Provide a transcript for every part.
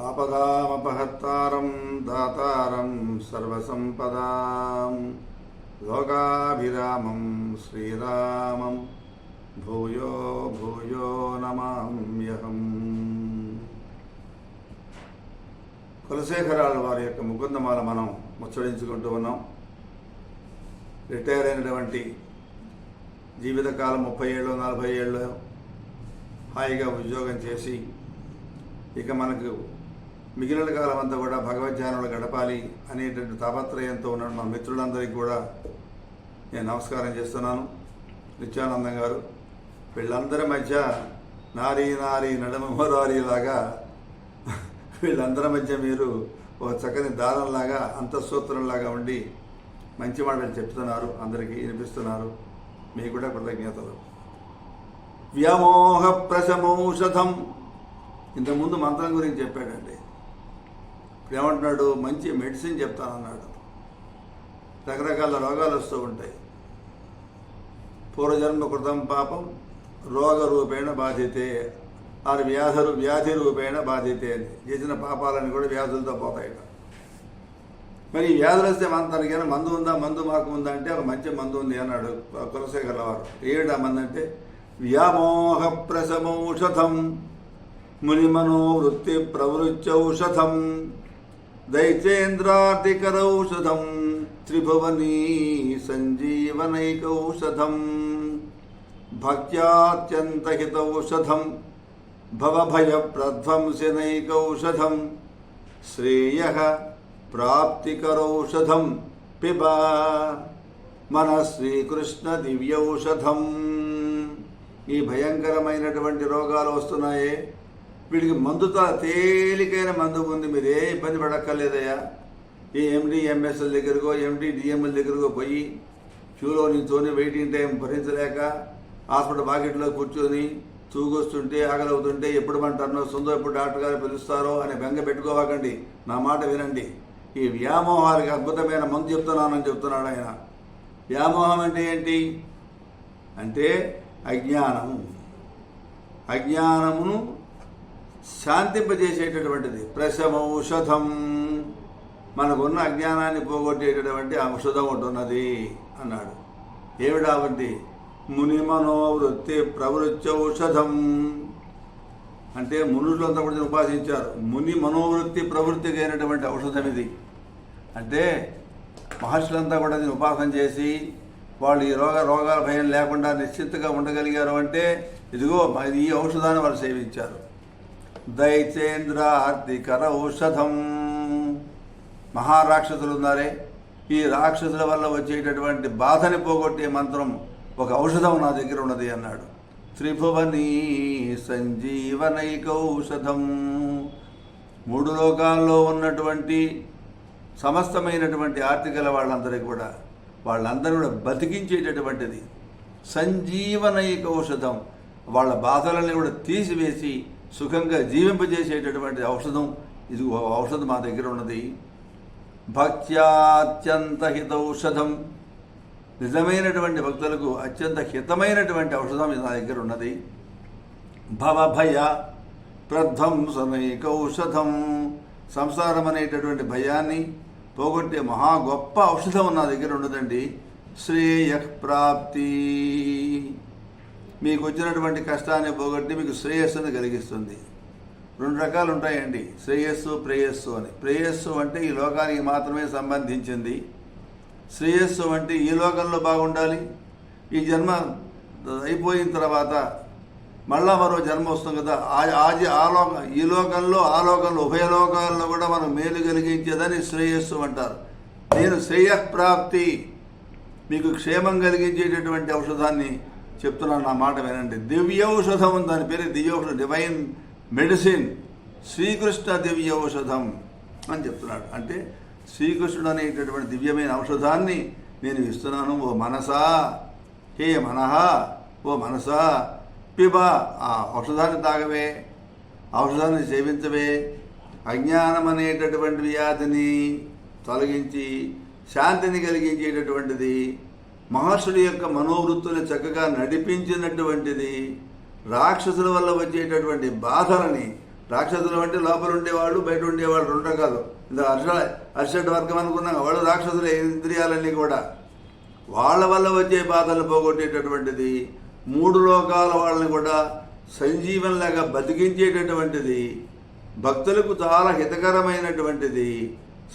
ఆపదామపహర్తారం దాతారం సర్వసంపదాం లోకాభిరామం శ్రీరామం భూయో భూయో నమామ్యహం. కులశేఖరాల వారి యొక్క ముకుందమాల మనం ముచ్చడించుకుంటూ ఉన్నాం. రిటైర్ అయినటువంటి జీవితకాలం 30 ఏళ్ళు 40 ఏళ్ళు హాయిగా ఉద్యోగం చేసి ఇక మనకు మిగిలిన కాలం అంతా కూడా భగవద్ధ్యానంలో గడపాలి అనేటువంటి తాపత్రయంతో ఉన్న మన మిత్రులందరికీ కూడా నేను నమస్కారం చేస్తున్నాను. నిత్యానందం గారు వీళ్ళందరి మధ్య నారీ నారీ నడమరారీలాగా వీళ్ళందరి మధ్య మీరు ఒక చక్కని దారంలాగా అంతఃసూత్రంలాగా ఉండి మంచి మాటలు చెప్తున్నారు, అందరికీ వినిపిస్తున్నారు. మీకు కూడా కృతజ్ఞతలు. వ్యామోహ ప్రశమౌషధం. ఇంతకుముందు మంత్రం గురించి చెప్పాడండి. ఇప్పుడు ఏమంటున్నాడు? మంచి మెడిసిన్ చెప్తానన్నాడు. రకరకాల రోగాలు వస్తూ ఉంటాయి. పూర్వజన్మ కృతం పాపం రోగ రూపేణ బాధితే ఆరు వ్యాధి రూపేణ బాధితే అని చేసిన పాపాలని కూడా వ్యాధులతో పోతాయట. మరి వ్యాధులు వస్తే తనకైనా మందు ఉందా, మందు మాకు ఉందా అంటే ఒక మంచి మందు ఉంది అన్నాడు కులశేఖర వారు. ఏడా మంది అంటే వ్యామోహ ప్రశమౌషధం మునిమనోవృత్తి ప్రవృత్యౌషధం దైత్యేంద్రాతికరౌషధం త్రిభువనీ సంజీవనైకౌషధం భక్త్యాత్యంతహితౌషధం భవభయ ప్రధ్వంసనైకౌషధం శ్రేయః ప్రాప్తికరౌషధం పిబా మన శ్రీకృష్ణ దివ్యౌషధం. ఈ భయంకరమైనటువంటి రోగాలు వస్తున్నాయే, వీడికి మందుతో తేలికైన మందు ఉంది. మీరు ఏ ఇబ్బంది పడక్కర్లేదయ్యా. ఈ ఎండి ఎంఎస్ఎల్ దగ్గరకో ఎండి డిఎంఎల్ దగ్గరకో పోయి క్యూలో నించొని వెయిటింగ్ టైం భరించలేక హాస్పిటల్ బాకెట్లో కూర్చొని తూగొస్తుంటే ఆగలవుతుంటే ఎప్పుడు మన వస్తుందో ఎప్పుడు డాక్టర్ గారు పిలుస్తారో అని బెంగ పెట్టుకోవాకండి. నా మాట వినండి. ఈ వ్యామోహాలకి అద్భుతమైన మందు చెప్తున్నానని చెప్తున్నాడు ఆయన. వ్యామోహం అంటే ఏంటి అంటే అజ్ఞానము. అజ్ఞానమును శాంతింపజేసేటటువంటిది ప్రశమౌషధం. మనకున్న అజ్ఞానాన్ని పోగొట్టేటటువంటి ఔషధం ఉంటున్నది అన్నాడు. ఏమిటా వంటి ముని మనోవృత్తి ప్రవృత్యౌషధం అంటే మునులంతా కూడా ఉపాసించారు. ముని మనోవృత్తి ప్రవృత్తికి అయినటువంటి ఔషధం ఇది. అంటే మహర్షులంతా కూడా దీన్ని ఉపాసన చేసి వాళ్ళు ఈ రోగాల భయం లేకుండా నిశ్చింతగా ఉండగలిగారు అంటే ఇదిగో ఈ ఔషధాన్ని వాళ్ళు సేవించారు. దైత్యేంద్రార్తికర ఔషధం. మహారాక్షసులు ఉన్నారే, ఈ రాక్షసుల వల్ల వచ్చేటటువంటి బాధని పోగొట్టే మంత్రం ఒక ఔషధం నా దగ్గర ఉన్నది అన్నాడు. త్రిభువనీ సంజీవనైకౌషధం. 3 లోకాల్లో ఉన్నటువంటి సమస్తమైనటువంటి ఆర్తికల వాళ్ళందరూ కూడా బతికించేటటువంటిది సంజీవనైకౌషధం. వాళ్ళ బాధలని కూడా తీసివేసి సుఖంగా జీవింపజేసేటటువంటి ఔషధం ఇది. ఔషధం మా దగ్గర ఉన్నది. భక్త్యాత్యంత హితౌషధం. నిజమైనటువంటి భక్తులకు అత్యంత హితమైనటువంటి ఔషధం నా దగ్గర ఉన్నది. భవభయ ప్రధ్వంసనైకౌషధం. సంసారం అనేటటువంటి భయాన్ని పోగొట్టే మహా గొప్ప ఔషధం నా దగ్గర ఉన్నదండి. శ్రేయః ప్రాప్తి. మీకు వచ్చినటువంటి కష్టాన్ని పోగొట్టి మీకు శ్రేయస్సుని కలిగిస్తుంది. 2 రకాలు ఉంటాయండి, శ్రేయస్సు ప్రేయస్సు అని. ప్రేయస్సు అంటే ఈ లోకానికి మాత్రమే సంబంధించింది. శ్రేయస్సు అంటే ఈ లోకంలో బాగుండాలి, ఈ జన్మ అయిపోయిన తర్వాత మళ్ళా మరో జన్మ వస్తుంది కదా, ఈ లోకంలో ఆ లోకంలో ఉభయ లోకాల్లో కూడా మనం మేలు కలిగించేదని శ్రేయస్సు అంటారు. నేను శ్రేయఃప్రాప్తి, మీకు క్షేమం కలిగించేటటువంటి ఔషధాన్ని చెప్తున్నాను, నా మాట వినండి. దివ్యౌషధం, దాని పేరు దివ్యౌషధం, డివైన్ మెడిసిన్. శ్రీకృష్ణ దివ్యౌషధం అని చెప్తున్నాడు. అంటే శ్రీకృష్ణుడు అనేటటువంటి దివ్యమైన ఔషధాన్ని నేను ఇస్తున్నాను. ఓ మనసా, హే మనహ, ఓ మనసా పిబ, ఆ ఔషధాన్ని తాగవే, ఔషధాన్ని సేవించవే. అజ్ఞానం అనేటటువంటి వ్యాధిని తొలగించి శాంతిని కలిగించేటటువంటిది, మహర్షుడి యొక్క మనోవృత్తులు చక్కగా నడిపించినటువంటిది, రాక్షసుల వల్ల వచ్చేటటువంటి బాధలని రాక్షసులు అంటే లోపల ఉండేవాళ్ళు బయట ఉండేవాళ్ళు రెండు రకాలు. ఇంత అర్షడ్ వర్గం అనుకున్నాం, వాళ్ళు రాక్షసుల ఇంద్రియాలన్నీ కూడా. వాళ్ళ వల్ల వచ్చే బాధలు పోగొట్టేటటువంటిది, 3 లోకాల వాళ్ళని కూడా సంజీవనలాగా బతికించేటటువంటిది, భక్తులకు చాలా హితకరమైనటువంటిది,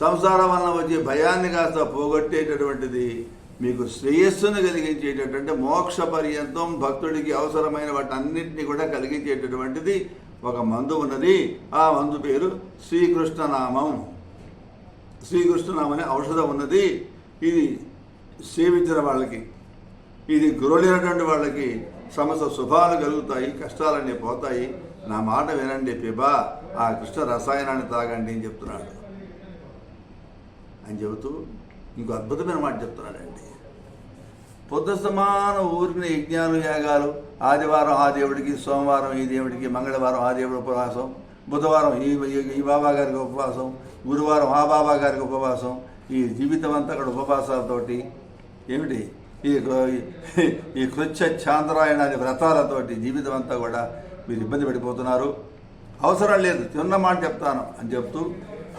సంసారం వల్ల వచ్చే భయాన్ని కాస్త పోగొట్టేటటువంటిది, మీకు శ్రేయస్సును కలిగించేటటువంటి మోక్ష పర్యంతం భక్తుడికి అవసరమైన వాటన్నింటినీ కూడా కలిగించేటటువంటిది ఒక మందు ఉన్నది. ఆ మందు పేరు శ్రీకృష్ణనామం. శ్రీకృష్ణనామం అనే ఔషధం ఉన్నది. ఇది సేవించిన వాళ్ళకి, ఇది గురువులైనటువంటి వాళ్ళకి సమస్త శుభాలు కలుగుతాయి, కష్టాలన్నీ పోతాయి. నా మాట వినండి పిబా, ఆ కృష్ణ రసాయనాన్ని తాగండి అని చెప్తున్నాడు. అని చెబుతూ ఇంకో అద్భుతమైన మాట చెప్తున్నాడండి. పొద్దు సమాన ఊరిని యజ్ఞాలు యాగాలు, ఆదివారం ఆ దేవుడికి, సోమవారం ఈ దేవుడికి, మంగళవారం ఆ దేవుడి ఉపవాసం, బుధవారం ఈ బాబా గారికి ఉపవాసం, గురువారం ఆ బాబా గారికి ఉపవాసం, ఈ జీవితం అంతా అక్కడ ఉపవాసాలతోటి ఏమిటి ఈ కృత్య చాంద్రాయణాది వ్రతాలతోటి జీవితం అంతా కూడా మీరు ఇబ్బంది పడిపోతున్నారు. అవసరం లేదు, చిన్న మాట చెప్తాను అని చెప్తూ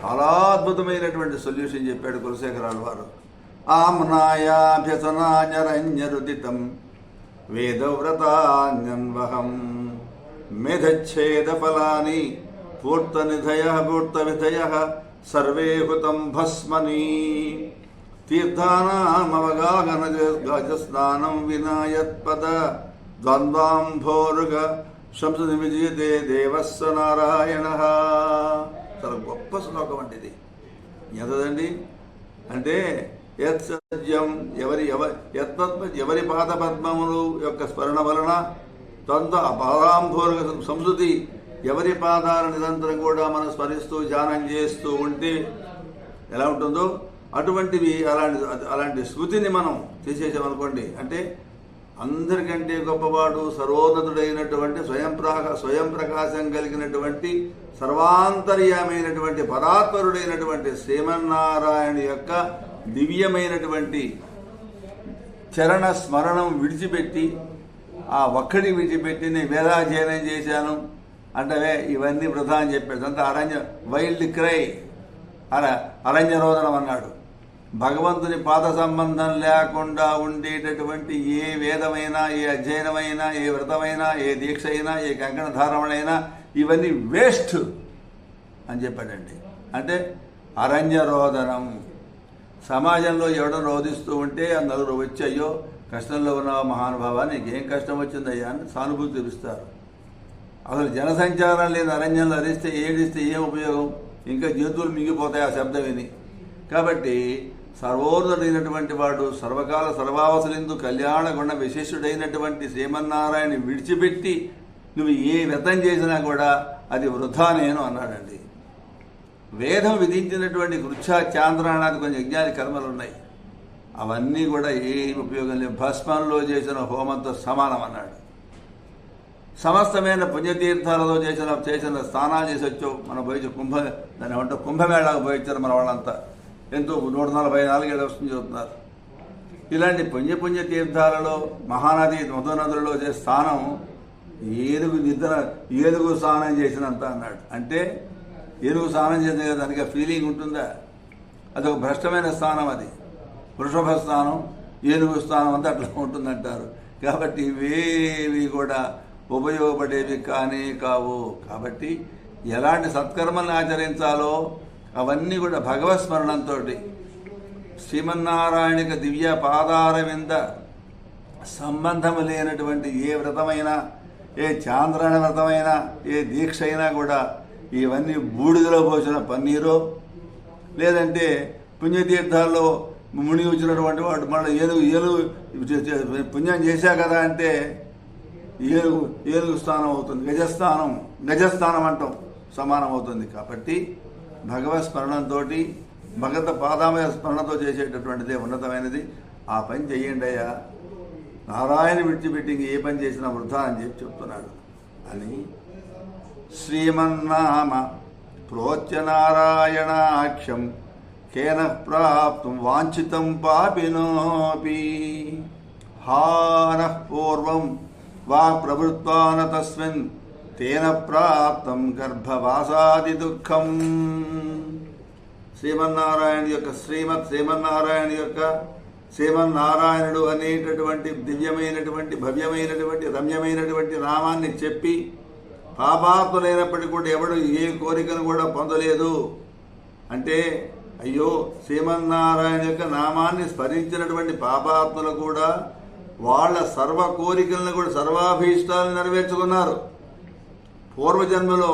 చాలా అద్భుతమైనటువంటి సొల్యూషన్ చెప్పాడు కులశేఖరాలు వారు. ఆమ్నాయాభ్యసనాన్యరణ్యరుదితం వేదవ్రతాన్యన్వహం మేధచ్ఛేద ఫలాని పూర్తవిధయ సర్వే హృతం భస్మని తీర్థానామవగాహన గజస్నానం వినాయత్పద ద్వంద్వాంభోరుగ శంసని విజయతే దేవస్స నారాయణ. చాలా గొప్ప శ్లోకం అండి ఇది. ఎంతదండి అంటే యత్సత్యం ఎవరి పాద పద్మములు యొక్క స్మరణ వలన తంత పాదాంభోరుగ సంస్కృతి, ఎవరి పాదాల నిరంతరం కూడా మనం స్మరిస్తూ ధ్యానం చేస్తూ ఉంటే ఎలా ఉంటుందో అటువంటివి అలాంటి స్మృతిని మనం చేసేసామనుకోండి, అంటే అందరికంటే గొప్పవాడు సర్వోన్నతుడైనటువంటి స్వయం ప్రకాశం కలిగినటువంటి సర్వాంతర్యమైనటువంటి పరాత్పరుడైనటువంటి శ్రీమన్నారాయణ యొక్క దివ్యమైనటువంటి చరణ స్మరణం విడిచిపెట్టి, ఆ ఒక్కడి విడిచిపెట్టి నేను వేదాధ్యయనం చేశాను అంటే ఇవన్నీ వృధా అని చెప్పాడు. అంతా వైల్డ్ క్రై అరణ్యరోదనం అన్నాడు. భగవంతుని పాద సంబంధం లేకుండా ఉండేటటువంటి ఏ వేదమైనా, ఏ అధ్యయనమైనా, ఏ వ్రతమైనా, ఏ దీక్ష అయినా, ఏ కంకణ ధారణమైనా ఇవన్నీ వేస్ట్ అని చెప్పాడండి. అంటే అరణ్యరోదనం. సమాజంలో ఎవడో రోధిస్తూ ఉంటే నలుగురు వచ్చి అయ్యో కష్టంలో ఉన్న మహానుభావ నీకేం కష్టం వచ్చిందయ్యా అని సానుభూతి తెలుస్తారు. అసలు జనసంచారం లేని అరణ్యంలో అరిస్తే ఏడిస్తే ఏం ఉపయోగం, ఇంకా జంతువులు మిగిలిపోతాయి ఆ శబ్దం విని. కాబట్టి సర్వోన్నతుడైనటువంటి వాడు సర్వకాల సర్వావసలిందు కళ్యాణ గుణ విశేషుడైనటువంటి శ్రీమన్నారాయణ విడిచిపెట్టి నువ్వు ఏ వ్రతం చేసినా కూడా అది వృధా నేను అన్నాడండి. వేదం విధించినటువంటి కృచ్ఛా చాంద్రాణాది కొన్ని యజ్ఞాది కర్మలు ఉన్నాయి, అవన్నీ కూడా ఏం ఉపయోగం లేవు, భస్మంలో చేసిన హోమంతో సమానం అన్నాడు. సమస్తమైన పుణ్యతీర్థాలతో చేసిన స్నానాలు చేసి వచ్చావు. మనం పోయి దాన్ని ఏమంటే కుంభమేళాకు పోయించారు మన వాళ్ళంతా. ఎంతో 144 వస్తుంది చదువుతున్నారు. ఇలాంటి పుణ్యతీర్థాలలో మహానది మధునదులలో చేసే స్నానం ఏనుగు స్నానం చేసినంత అన్నాడు. అంటే ఏనుగు స్నానం చేసిన కదా దానికి ఫీలింగ్ ఉంటుందా? అదొక భ్రష్టమైన స్నానం. అది వృషభ స్నానం, ఏనుగు స్నానం అంతా అట్లా ఉంటుందంటారు. కాబట్టి ఇవేవి కూడా ఉపయోగపడేవి కానే కావు. కాబట్టి ఎలాంటి సత్కర్మల్ని ఆచరించాలో అవన్నీ కూడా భగవత్ స్మరణంతో శ్రీమన్నారాయణిక దివ్య పాదారవింద సంబంధము లేనటువంటి ఏ వ్రతమైనా, ఏ చాంద్రాయణ వ్రతమైనా, ఏ దీక్ష అయినా కూడా ఇవన్నీ బూడిదలో పోసిన పన్నీరో, లేదంటే పుణ్యతీర్థాల్లో మునిగి వచ్చినటువంటి వాడు మళ్ళీ ఏనుగు పుణ్యం చేశా కదా అంటే ఏనుగు స్థానం అవుతుంది, గజస్థానం అంటాం, సమానం అవుతుంది. కాబట్టి భగవత్ స్మరణంతో భగవత్ పాదామయ స్మరణతో చేసేటటువంటిదే ఉన్నతమైనది. ఆ పని చెయ్యండి అయ్యా, నారాయణ విడిచిపెట్టి ఏ పని చేసినా వృధా అని చెప్తున్నాడు అని శ్రీమన్నామ ప్రోచ్య నారాయణాఖ్యం కేన ప్రాప్తుం వాంఛితం పాపినోపి హానః పూర్వం వా ప్రవృత్వాన తస్మిన్ తేన ప్రాప్తం గర్భవాసాది దుఃఖం. శ్రీమన్నారాయణుడు అనేటటువంటి దివ్యమైనటువంటి భవ్యమైనటువంటి రమ్యమైనటువంటి నామాన్ని చెప్పి పాపాత్ములైనప్పటికీ కూడా ఎవడు ఏ కోరికను కూడా పొందలేదు అంటే, అయ్యో శ్రీమన్నారాయణ యొక్క నామాన్ని స్మరించినటువంటి పాపాత్ములు కూడా వాళ్ళ సర్వ కోరికలను కూడా సర్వాభీష్టాలను నెరవేర్చుకున్నారు. పూర్వజన్మలో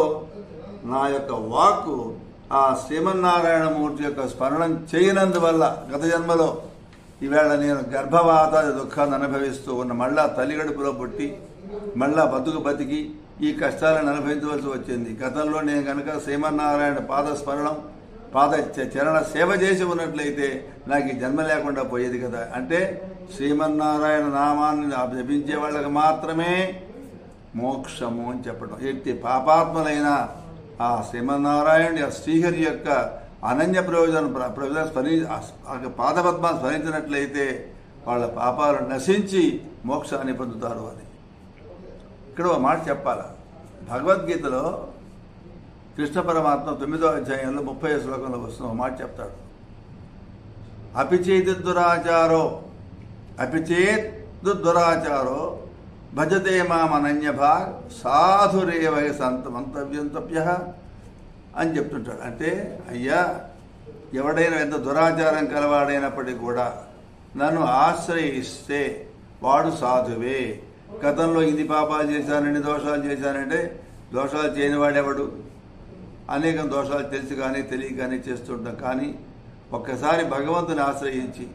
నా యొక్క వాక్కు ఆ శ్రీమన్నారాయణమూర్తి యొక్క స్మరణం చేయనందువల్ల గత జన్మలో ఈవేళ నేను గర్భవాత దుఃఖాన్ని అనుభవిస్తూ ఉన్న, మళ్ళా తల్లిగడుపులో పుట్టి మళ్ళా బతికి ఈ కష్టాలను అనుభవించవలసి వచ్చింది. గతంలో నేను కనుక శ్రీమన్నారాయణ పాదస్మరణం చరణ సేవ చేసి ఉన్నట్లయితే నాకు ఈ జన్మ లేకుండా పోయేది కదా. అంటే శ్రీమన్నారాయణ నామాన్ని జపించే వాళ్ళకి మాత్రమే మోక్షము అని చెప్పడం. ఎట్టి పాపాత్మలైన ఆ శ్రీమన్నారాయణుడి ఆ శ్రీహరి యొక్క అనన్య ప్రయోజనం పాదపద్మాన్ని స్మరించినట్లయితే వాళ్ళ పాపాలు నశించి మోక్షాన్ని పొందుతారు అని ఇక్కడ ఒక మాట చెప్పాలా. భగవద్గీతలో కృష్ణ పరమాత్మ 9వ అధ్యాయంలో 30వ శ్లోకంలో వస్తున్న ఒక మాట చెప్తాడు. అపిచేత్ దురాచారో భజతే మామనన్యభాగ్ సాధురేవ మంతవ్యం తప్య అని చెప్తుంటాడు. అంటే అయ్యా, ఎవడైనా ఎంత దురాచారం కలవాడైనప్పటికీ కూడా నన్ను ఆశ్రయిస్తే వాడు సాధువే. గతంలో ఇన్ని పాపాలు చేశానండి, దోషాలు చేశానంటే దోషాలు చేయనివాడెవడు? అనేక దోషాలు తెలిసి కానీ తెలియక కానీ చేస్తుంటాం. కానీ ఒక్కసారి భగవంతుని ఆశ్రయించి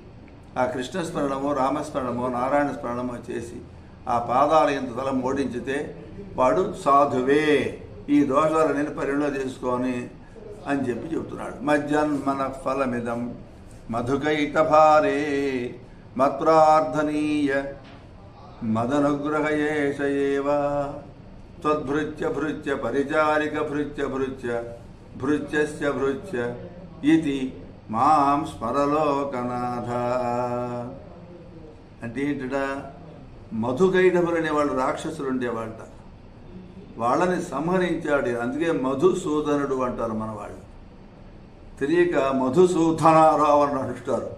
ఆ కృష్ణస్మరణమో రామస్మరణమో నారాయణ స్మరణమో చేసి ఆ పాదాలు ఎంత తల మోడించితే వాడు సాధువే, ఈ దోషాలన్నీ పరిణలో చేసుకొని అని చెప్తున్నాడు. మజ్జన్మన ఫలమిదం మధుకైటభారే మత్ప్రార్థనీయ మదనుగ్రహయేషయేవ త్వద్భృత్య భృత్య పరిచారిక భృత్య భృత్య భృత్యస్య భృత్య ఇది మాం స్మరలోకనాథ. అంటే ఏంటడా, మధుకైటభులు అనేవాళ్ళు రాక్షసులు ఉండేవాళ్ళ, వాళ్ళని సంహరించాడు. అందుకే మధుసూదనుడు అంటారు మన వాళ్ళు. తెలియక మధుసూదనారావు అని అంటారు.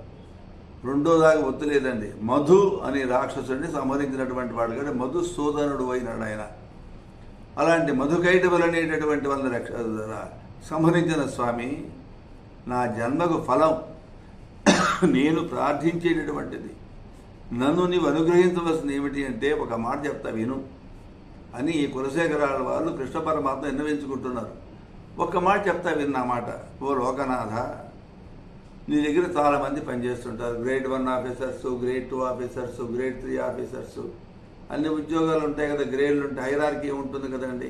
రెండో దాకా ఒత్తులేదండి. మధు అని రాక్షసుడిని సంహరించినటువంటి వాడు కానీ మధుసూదనుడు అయినాడు ఆయన. అలాంటి మధుకైటభులు అనేటటువంటి వాళ్ళని సంహరించిన స్వామి, నా జన్మకు ఫలం నేను ప్రార్థించేటటువంటిది. నన్ను నీవు అనుగ్రహించవలసింది ఏమిటి అంటే ఒక మాట చెప్తా విను అని కులశేఖరాల వాళ్ళు కృష్ణ పరమాత్మ విన్నవించుకుంటున్నారు. ఒక్క మాట చెప్తా విన్న మాట. ఓ లోకనాథ, నీ దగ్గర చాలామంది పనిచేస్తుంటారు. Grade 1 officers, grade 2 officers, grade 3 officers, అన్ని ఉద్యోగాలు ఉంటాయి కదా, గ్రేడ్లు ఉంటాయి, హైరార్కీ ఉంటుంది కదండి.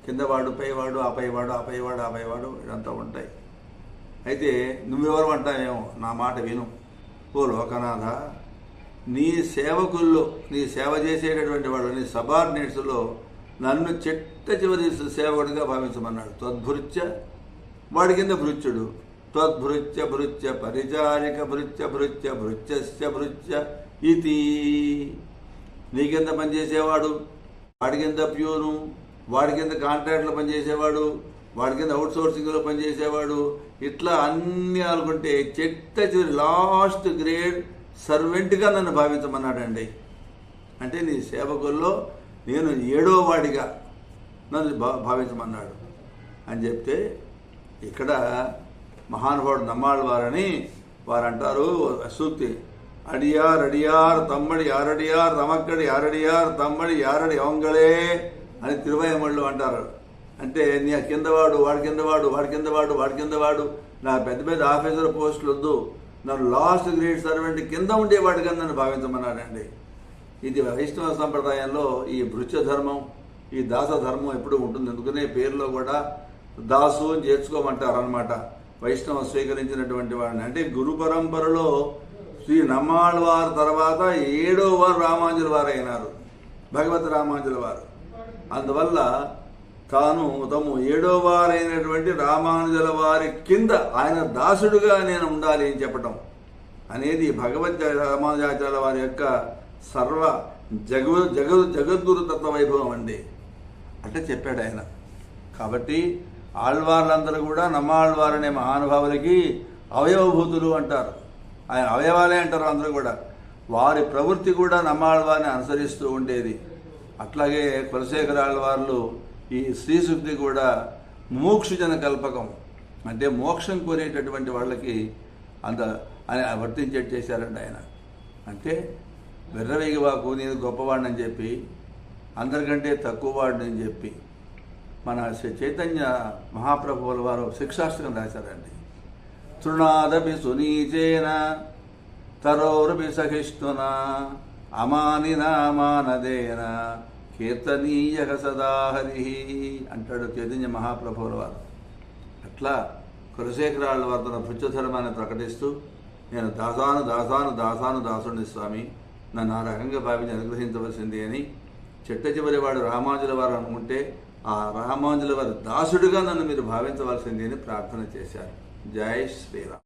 కిందవాడు, పైవాడు, ఆ పైవాడు, ఆ పైవాడు, ఆ పైవాడు, ఇదంతా ఉంటాయి. అయితే నువ్వెవరు అంటావేమో, నా మాట విను. ఓ లోకనాథ, నీ సేవకుల్లో, నీ సేవ చేసేటటువంటి వాళ్ళు, నీ సబార్డినేట్స్లో నన్ను చిట్ట చివరి సేవకుడిగా భావించమన్నాడు. త్వద్భృత్య, వాడి కింద భృత్యుడు, త్వద్భృత్య భృత్య పరిచారిక భృత్య భృత్య భృత్యస్య భృత్య ఇతి. నీ కింద పనిచేసేవాడు, వాడి కింద ప్యూను, వాడి కింద కాంట్రాక్ట్లో పనిచేసేవాడు, వాడి కింద అవుట్సోర్సింగ్లో పనిచేసేవాడు, ఇట్లా అన్నీ అనుకుంటే చిట్ట చివరి లాస్ట్ గ్రేడ్ సర్వెంట్గా నన్ను భావించమన్నాడండి. అంటే నీ సేవకుల్లో నేను 7వ వాడిగా నన్ను భావించమన్నాడు అని చెప్తే, ఇక్కడ మహానుభావుడు నమ్మాళ్ళ వారని వారు అంటారు సూక్తి. అడియార్ అడియార్ తమ్మడి యారడియార్ తమక్కడి యారడియార్ తమ్మడి యారడి అవంగళే అని తిరువయమళ్ళు అంటారు. అంటే నీ కిందవాడు, వాడి కిందవాడు, వాడి కిందవాడు, వాడి కిందవాడు, నా పెద్ద పెద్ద ఆఫీసర్ పోస్టులు వద్దు, నన్ను లాస్ట్ గ్రేడ్ సర్వెంట్ కింద ఉండేవాడిగా నన్ను భావించమన్నాడండి. ఇది వైష్ణవ సంప్రదాయంలో ఈ భృత్య ధర్మం, ఈ దాస ధర్మం ఎప్పుడు ఉంటుంది. ఎందుకనే పేరులో కూడా దాసు అని చేర్చుకోమంటారు అనమాట. వైష్ణవ స్వీకరించినటువంటి వాడిని. అంటే గురు పరంపరలో శ్రీ నమ్మాళ్ళ వారి తర్వాత 7వ వారు రామాంజుల వారు అయినారు, భగవత్ రామాంజుల వారు. అందువల్ల తాను 7వ వారైనటువంటి రామానుజుల వారి కింద ఆయన దాసుడుగా నేను ఉండాలి అని చెప్పటం అనేది భగవద్ రామానుజాచార్యుల వారి యొక్క సర్వ జగద్గురు తత్వ వైభవం అండి. అంటే చెప్పాడు ఆయన. కాబట్టి ఆళ్వార్లందరూ కూడా నమ్మాళ్వారనే మహానుభావులకి అవయవభూతులు అంటారు. ఆయన అవయవాలే అంటారు అందరూ కూడా. వారి ప్రవృత్తి కూడా నమ్మాళ్వారిని అనుసరిస్తూ ఉండేది. అట్లాగే కులశేఖర ఆళ్వార్లు ఈ శ్రీశుద్ధి కూడా ముముక్షుజన కల్పకం, అంటే మోక్షం కోరేటటువంటి వాళ్ళకి అంత అని వర్తించేట్టు చేశారండి ఆయన. అంటే వెర్రవేగివాకు నేను గొప్పవాడిని చెప్పి, అందరికంటే తక్కువ వాడిని చెప్పి మన చైతన్య మహాప్రభువుల వారు శిక్షాష్టకం రాశారండి. తృణాదపి సునీచేన తరోరపి సహిష్ణున అమానినామానదేన కీర్తనీయక సదాహరి అంటాడు చైతన్య మహాప్రభువుల వారు. అట్లా కులశేఖరాళ్ళ వారు తన భృత్యధర్మాన్ని ప్రకటిస్తూ, నేను దాసుని స్వామి, నన్ను ఆ రకంగా భావించి అనుగ్రహించవలసింది అని చిట్ట చివరి వాడు రామానుజుల వారు అనుకుంటే ఆ రామానుజుల వారి దాసుడిగా నన్ను మీరు భావించవలసింది అని ప్రార్థన చేశారు. జై శ్రీరామ్.